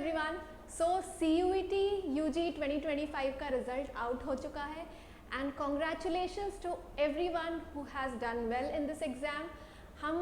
Everyone. सो CUET UG 2025 का result out हो चुका है and congratulations to everyone who has done well in this exam. हम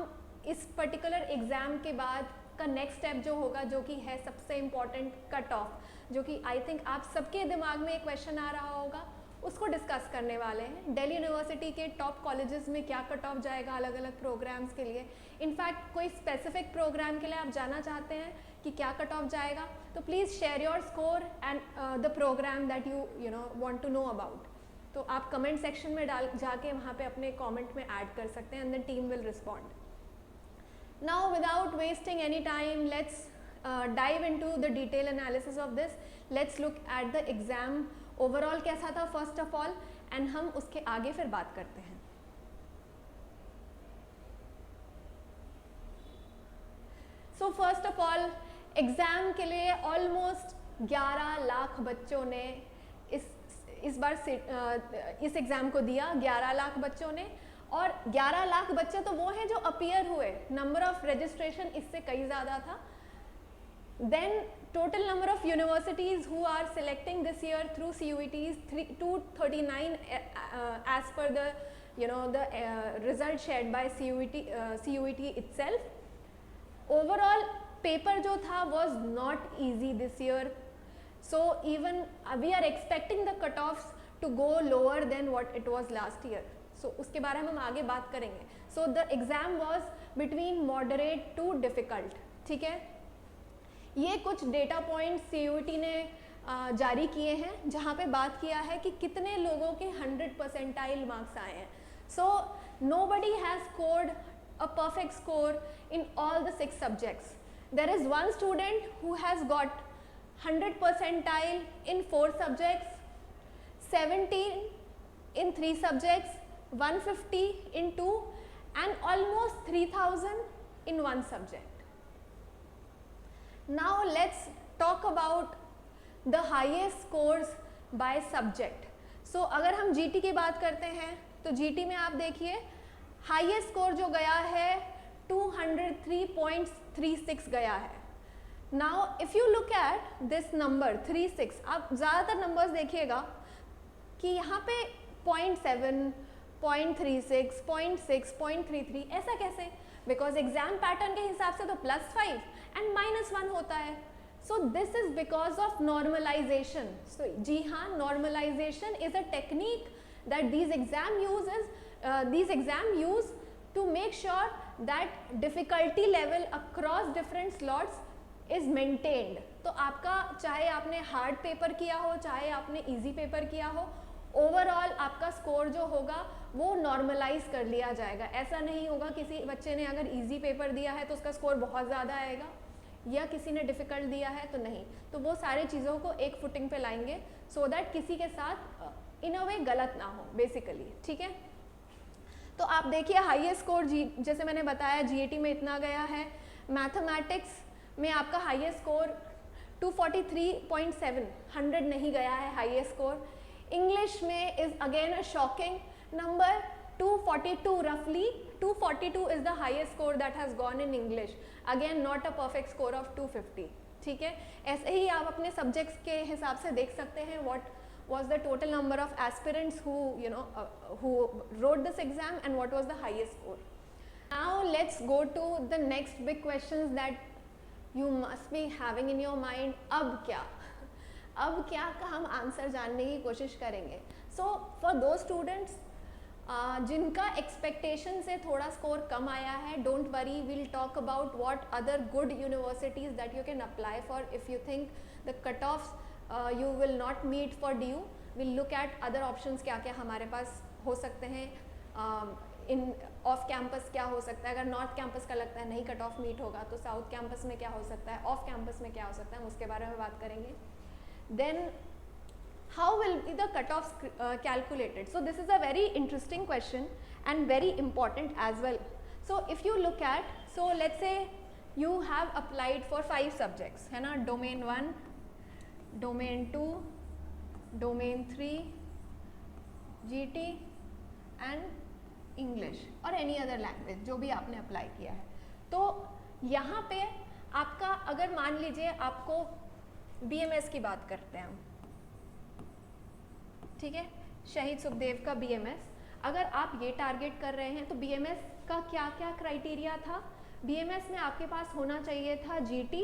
इस पर्टिकुलर एग्ज़ाम के बाद का नेक्स्ट स्टेप जो होगा, जो कि है सबसे इम्पॉर्टेंट कट ऑफ, जो कि आई थिंक आप सबके दिमाग में एक क्वेश्चन आ रहा होगा, उसको डिस्कस करने वाले हैं। दिल्ली यूनिवर्सिटी के टॉप कॉलेजेस में क्या कट ऑफ जाएगा अलग अलग प्रोग्राम्स के लिए। इनफैक्ट कोई स्पेसिफिक प्रोग्राम के लिए आप जानना चाहते हैं कि क्या कट ऑफ जाएगा, तो please share your score and the program that you know want to know about. तो आप कमेंट सेक्शन में जाके वहाँ पे अपने कमेंट में ऐड कर सकते हैं and the team will respond. Now without wasting any time, let's dive into the detail analysis of this. Let's look at the exam overall कैसा था first of all, and हम उसके आगे फिर बात करते हैं। So first of all, exam के लिए ऑलमोस्ट 11 लाख बच्चों ने इस बार इस एग्ज़ाम को दिया। 11 लाख बच्चों ने, और 11 लाख बच्चे तो वो हैं जो अपीयर हुए, नंबर ऑफ रजिस्ट्रेशन इससे कई ज़्यादा था। Then total number of universities who are selecting this year through CUET is 239 as per the result shared by CUET itself. Overall paper जो था was not easy this year, so even we are expecting the cutoffs to go lower than what it was last year. So उसके बारे में हम आगे बात करेंगे। So the exam was between moderate to difficult, ठीक है। ये कुछ डेटा पॉइंट्स CUET ने जारी किए हैं, जहाँ पे बात किया है कि कितने लोगों के 100 परसेंटाइल मार्क्स आए हैं। So nobody has scored a perfect score in all the 6 subjects. There is one student who has got 100 percentile in 4 subjects, 17 in 3 subjects, 150 in 2 and almost 3000 in 1 subject. Now let's talk about the highest scores by subject. So अगर हम GT की बात करते हैं तो GT में आप देखिए हाईएस्ट स्कोर जो गया है 203.36 गया है। Now if you look at this number 36, आप ज़्यादातर नंबर्स देखिएगा कि यहाँ पे 0.7, 0.36, 0.6, 0.33 ऐसा कैसे? बिकॉज एग्जाम पैटर्न के हिसाब से तो +5 एंड -1 होता है। So this is because of normalisation. So जी हाँ, normalisation is a technique that these exam use to make sure that difficulty level across different slots is maintained. तो आपका चाहे आपने हार्ड पेपर किया हो, चाहे आपने इजी पेपर किया हो, ओवरऑल आपका स्कोर जो होगा वो नॉर्मलाइज कर लिया जाएगा। ऐसा नहीं होगा किसी बच्चे ने अगर इजी पेपर दिया है तो उसका स्कोर बहुत ज़्यादा आएगा, या किसी ने डिफ़िकल्ट दिया है तो नहीं। तो वो सारी चीज़ों को एक फुटिंग पे लाएंगे सो दैट किसी के साथ इन अ वे गलत ना हो बेसिकली, ठीक है। तो आप देखिए हाईएस्ट स्कोर जैसे मैंने बताया GAT में इतना गया है। मैथमेटिक्स में आपका हाईएस्ट स्कोर 243.7, 100 नहीं गया है हाईएस्ट स्कोर। English में is again a shocking number, 242 roughly. 242 is the highest score that has gone in English. Again not a perfect score of 250. ठीक है, ऐसे ही आप अपने subjects के हिसाब से देख सकते हैं what was the total number of aspirants who who wrote this exam and what was the highest score. Now let's go to the next big questions that you must be having in your mind. अब क्या का हम answer जानने की कोशिश करेंगे। So for दो students जिनका एक्सपेक्टेशन से थोड़ा स्कोर कम आया है, don't worry, will talk about what other good universities that you can apply for if you think the cut offs you will not meet for DU। Will look at other options, क्या क्या हमारे पास हो सकते हैं। इन off campus क्या हो सकता है, अगर नॉर्थ कैंपस का लगता है नहीं कट ऑफ मीट होगा तो साउथ कैंपस में क्या हो सकता है, ऑफ कैंपस में क्या हो सकता है, हम उसके बारे में बात करेंगे। Then how will be the cutoffs calculated? So this is a very interesting question and very important as well. So if you look at, so let's say you have applied for 5 subjects, है ना, domain 1, domain 2, domain 3, GT and English और any other language जो भी आपने apply किया है। तो यहाँ पे आपका अगर मान लीजिए आपको BMS की बात करते हैं हम, ठीक है, शहीद सुखदेव का BMS। अगर आप ये टारगेट कर रहे हैं तो BMS का क्या क्या क्राइटेरिया था? BMS में आपके पास होना चाहिए था GT,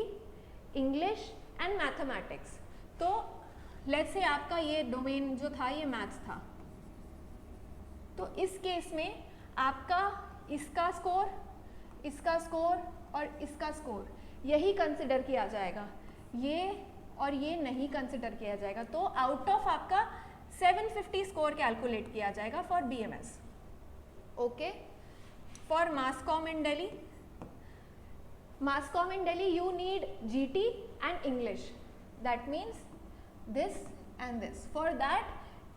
इंग्लिश एंड मैथमेटिक्स। तो लेट्स से आपका ये डोमेन जो था ये मैथ्स था, तो इस केस में आपका इसका स्कोर, इसका स्कोर और इसका स्कोर यही कंसिडर किया जाएगा, ये और ये नहीं कंसिडर किया जाएगा। तो आउट ऑफ आपका 750 स्कोर कैलकुलेट किया जाएगा for BMS। Okay, for mass com in Delhi, mass com in Delhi you need GT and English, that means this and this. For that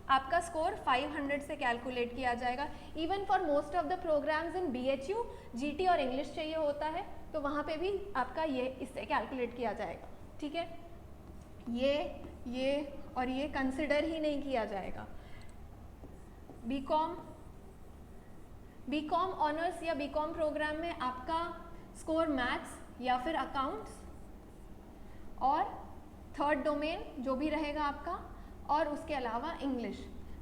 आपका स्कोर 500 से कैलकुलेट किया जाएगा। Even for most of the programs in BHU GT और English चाहिए होता है, तो वहाँ पे भी आपका ये इससे कैलकुलेट किया जाएगा, ठीक है। ये और ये कंसिडर ही नहीं किया जाएगा। बीकॉम ऑनर्स या बीकॉम प्रोग्राम में आपका स्कोर मैथ्स या फिर अकाउंट्स और थर्ड डोमेन जो भी रहेगा आपका, और उसके अलावा इंग्लिश।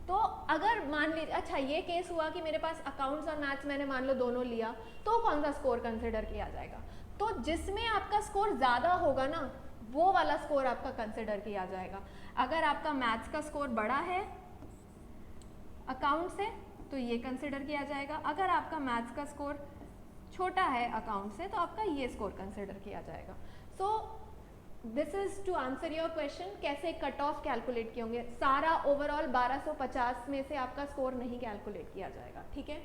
तो अगर मान लीजिए अच्छा ये केस हुआ कि मेरे पास अकाउंट्स और मैथ्स मैंने मान लो दोनों लिया, तो कौन सा स्कोर कंसिडर किया जाएगा? तो जिसमें आपका स्कोर ज़्यादा होगा ना, वो वाला स्कोर आपका कंसिडर किया जाएगा। अगर आपका मैथ्स का स्कोर बड़ा है अकाउंट से तो ये कंसिडर किया जाएगा, अगर आपका मैथ्स का स्कोर छोटा है अकाउंट से तो आपका ये स्कोर कंसिडर किया जाएगा। So this is to answer your question, कैसे कट ऑफ कैलकुलेट किए होंगे। सारा ओवरऑल 1250 में से आपका स्कोर नहीं कैलकुलेट किया जाएगा, ठीक है।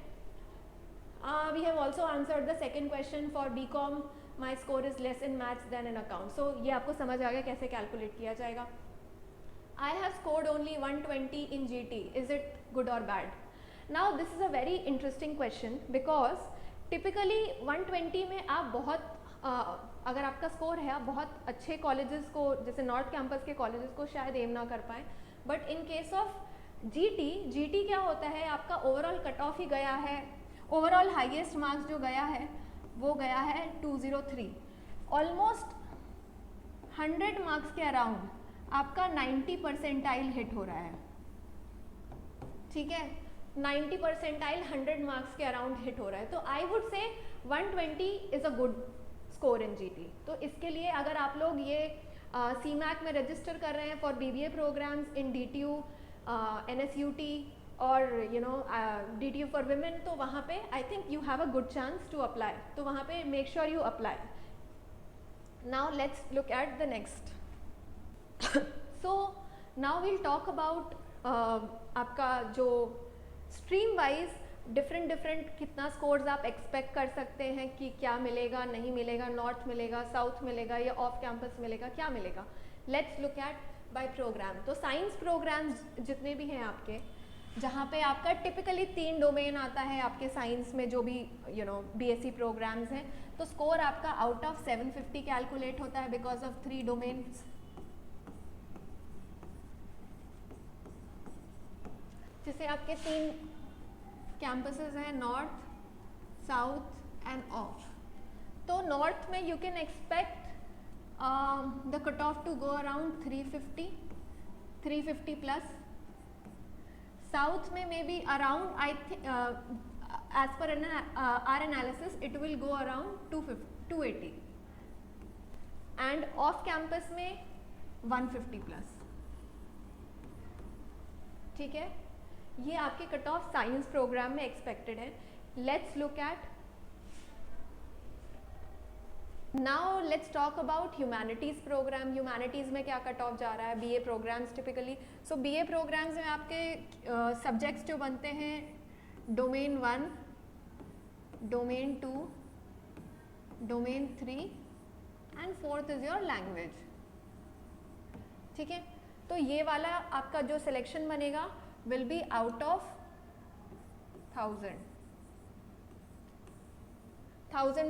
We have also answered the second question for BCom, my score is less in maths than in account. सो ये आपको समझ आ गया कैसे कैलकुलेट किया जाएगा। I have scored only 120 in GT, is it good और bad? Now this is a very interesting question because typically 120 में आप बहुत अगर आपका स्कोर है, आप बहुत अच्छे कॉलेजेस को, जैसे नॉर्थ कैंपस के कॉलेजेस को शायद एम ना कर पाएँ, but in case of GT क्या होता है, आपका ओवरऑल कट ऑफ ही गया है, ओवरऑल हाईएस्ट मार्क्स जो गया है वो गया है 203। ऑलमोस्ट 100 मार्क्स के अराउंड आपका 90 परसेंटाइल हिट हो रहा है, ठीक है। 90 परसेंटाइल 100 मार्क्स के अराउंड हिट हो रहा है, तो I would say 120 is a good score in GT। तो इसके लिए अगर आप लोग ये CMAC में रजिस्टर कर रहे हैं for BBA programs in DTU, NSUT और DTU फॉर विमेन, तो वहाँ पे I think you have a good chance to apply, तो वहाँ पे make sure you apply. Now let's look at the next. So now we'll talk about आपका जो stream wise different कितना स्कोर्स आप एक्सपेक्ट कर सकते हैं कि क्या मिलेगा, नहीं मिलेगा, नॉर्थ मिलेगा, साउथ मिलेगा या ऑफ कैंपस मिलेगा, क्या मिलेगा। Let's look at by program. तो साइंस प्रोग्राम्स जितने भी हैं आपके, जहाँ पे आपका टिपिकली 3 डोमेन आता है आपके साइंस में, जो भी BSc प्रोग्राम्स हैं, तो स्कोर आपका आउट ऑफ 750 कैलकुलेट होता है बिकॉज ऑफ 3 डोमेन्स। जैसे आपके 3 कैंपसेस हैं, नॉर्थ, साउथ एंड ऑफ। तो नॉर्थ में you can expect the cut off to go around 350 plus. साउथ में maybe around I think as per our analysis it will go around 280 and off campus में 150 plus, ठीक है। ये आपके cut off science program में expected है। Let's look at now, let's talk about humanities program. Humanities में क्या cut off जा रहा है, BA programs typically. So BA programs में आपके सब्जेक्ट्स जो बनते हैं, domain 1, domain 2, domain 3 and 4th is your language, ठीक है। तो ये वाला आपका जो सिलेक्शन बनेगा विल बी आउट ऑफ 1000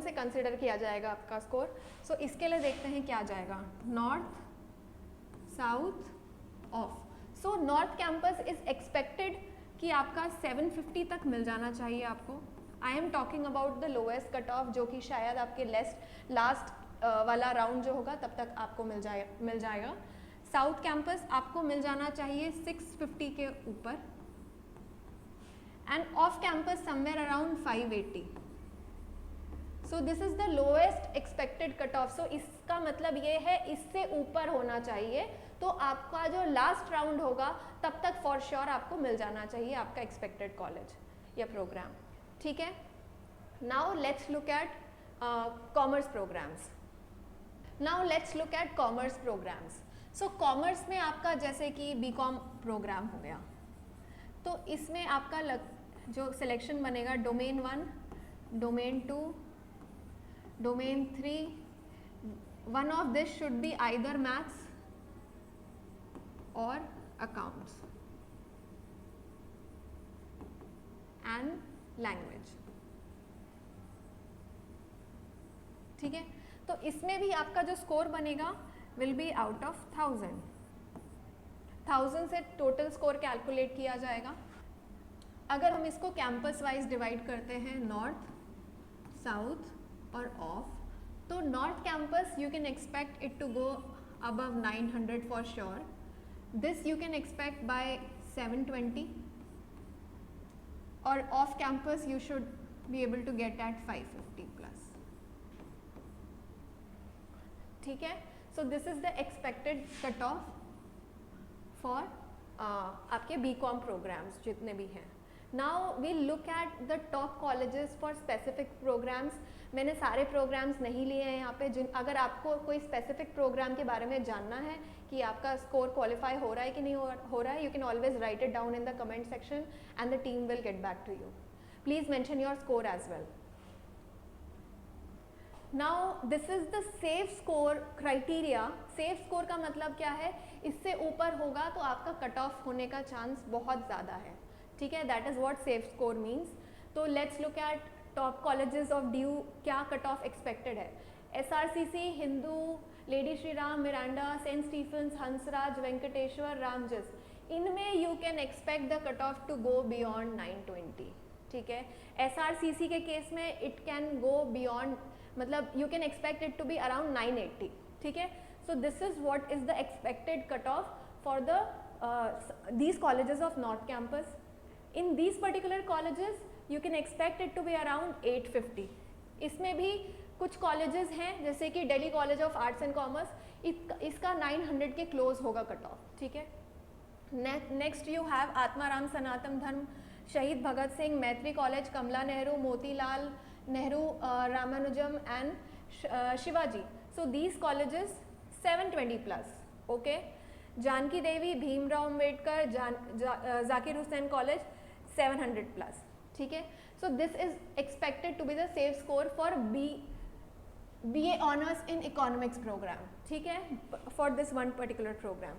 से कंसिडर किया जाएगा आपका स्कोर। सो इसके लिए देखते हैं क्या जाएगा, north, south, of. So north campus is expected कि आपका 750 तक मिल जाना चाहिए आपको। I am talking about the lowest cut off, जो कि शायद आपके लास्ट वाला राउंड जो होगा तब तक आपको मिल जाएगा। साउथ कैंपस आपको मिल जाना चाहिए 650 के ऊपर, and off campus somewhere around 580। So this is the lowest expected cut off. सो इसका मतलब ये है इससे ऊपर होना चाहिए, तो आपका जो लास्ट राउंड होगा तब तक फॉर श्योर आपको मिल जाना चाहिए आपका एक्सपेक्टेड कॉलेज या प्रोग्राम, ठीक है। Now let's look at commerce programs. Now let's look at commerce programs. So commerce में आपका जैसे कि बीकॉम प्रोग्राम हो गया, तो इसमें आपका जो सिलेक्शन बनेगा domain 1, domain 2, domain 3, one of this should be either maths और अकाउंट्स एंड लैंग्वेज, ठीक है। तो इसमें भी आपका जो स्कोर बनेगा विल बी आउट ऑफ 1000 से टोटल स्कोर कैलकुलेट किया जाएगा। अगर हम इसको कैंपस वाइज डिवाइड करते हैं नॉर्थ, साउथ और ऑफ, तो north campus you can expect it to go above 900 for sure, this you can expect by 720, और off campus you should be able to get at 550 plus, ठीक है। So this is the expected cutoff for आपके BCom programs जितने भी हैं। Now we'll look at the top colleges for specific programs। मैंने सारे programs नहीं लिए हैं यहाँ पे। अगर आपको कोई specific program के बारे में जानना है कि आपका score qualify हो रहा है कि नहीं हो रहा है, you can always write it down in the comment section and the team will get back to you. Please mention your score as well. Now this is the safe score criteria। safe score का मतलब क्या है, इससे ऊपर होगा तो आपका cut off होने का चांस बहुत ज़्यादा है, ठीक है। That is what safe score means. तो let's look at top colleges of DU, क्या कट ऑफ एक्सपेक्टेड है। SRCC, Hindu, Lady Shri Ram, Miranda, Saint Stephen's, Hansraj, Venkateswara, Ramjas, इनमें you can expect the cut off to go beyond 920, ठीक है। SRCC के case में it can go beyond, मतलब you can expect it to be around 980, ठीक है। So this is what is the expected cut of for the these colleges of north campus. In these particular colleges you can expect it to be around 850। इसमें भी कुछ colleges हैं जैसे कि Delhi college of arts and commerce, इसका 900 के close होगा cut off, ठीक है। Next you have Atmaram Sanatan Dharma, Shaheed Bhagat Singh, Maitreyi college, Kamala Nehru, Motilal Nehru, Ramanujan and Shivaji. So these colleges 720 plus, okay. Janki Devi, Bhimrao Ambedkar, Zakir Husain college 700 plus, ठीक है। So this is expected to be the safe score for BA honours in economics programme, ठीक है, for this one particular programme.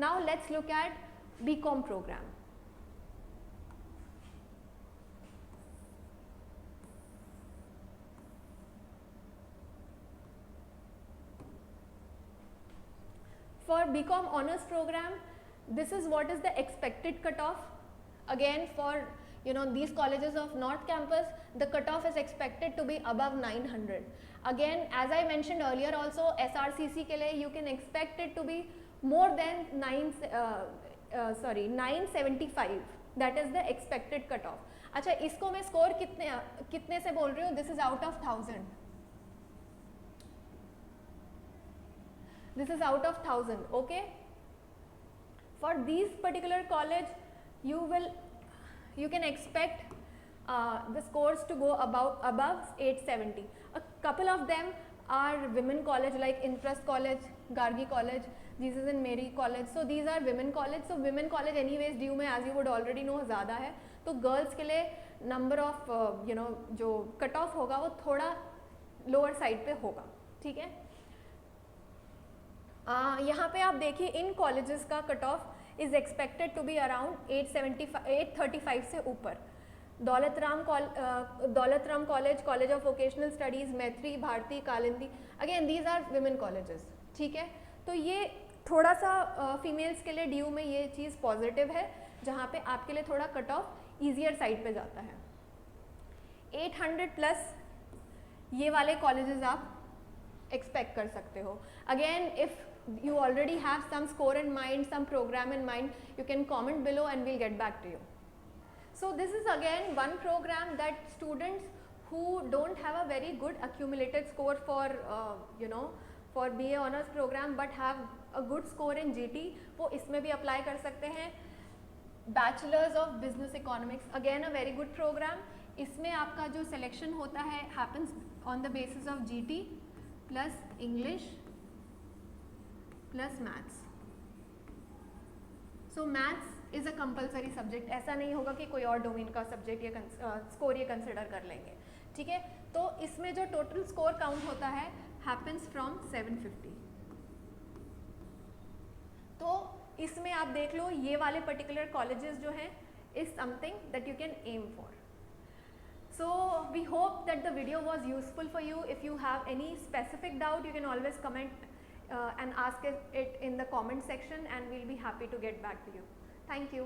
Now let's look at BCom programme. For BCom honors program, this is what is the expected cutoff. Again, for these colleges of North Campus, the cutoff is expected to be above 900. Again, as I mentioned earlier, also SRCC के लिए you can expect it to be more than 975. That is the expected cutoff. अच्छा, इसको मैं score कितने से बोल रही हूँ? This is out of 1000. This is out of 1000, okay. For these particular college, you can expect the scores to go above 870. A couple of them are women college like Intrust College, Gargi College, Jesus and Mary College. So these are women college. So women college anyways due में as you would already know ज़्यादा है, तो girls के लिए number of जो cut off होगा वो थोड़ा lower side पे होगा, ठीक है। यहाँ पे आप देखिए इन कॉलेजेस का cut off is expected to be around 835 से ऊपर। Daulat Ram college, college of vocational studies, Maitreyi, Bharati, Kalindi, again these are women colleges, ठीक है। तो ये थोड़ा सा फीमेल्स के लिए ड्यू में ये चीज़ पॉजिटिव है, जहाँ पे आपके लिए थोड़ा कट ऑफ ईजियर साइड पे जाता है। 800 प्लस ये वाले कॉलेजेस आप एक्सपेक्ट कर सकते हो. Again if you already have some score in mind, some program in mind, you can comment below and we'll get back to you. So this is again one program that students who don't have a very good accumulated score for for BA honors program but have a good score in GT, वो इसमें भी apply कर सकते हैं. Bachelors of Business Economics, again a very good program. इसमें आपका जो selection होता है happens on the basis of GT plus English plus maths. So maths is a compulsory subject. ऐसा नहीं होगा कि कोई और डोमेन का सब्जेक्ट ये स्कोर ये कंसिडर कर लेंगे. ठीक है, तो इसमें जो टोटल स्कोर काउंट होता है happens from 750. तो इसमें आप देख लो ये वाले पर्टिकुलर कॉलेजेस जो हैं is something that you can aim for. So we hope that the video was useful for you. If you have any specific doubt, you can always comment and ask it in the comment section and we'll be happy to get back to you. Thank you.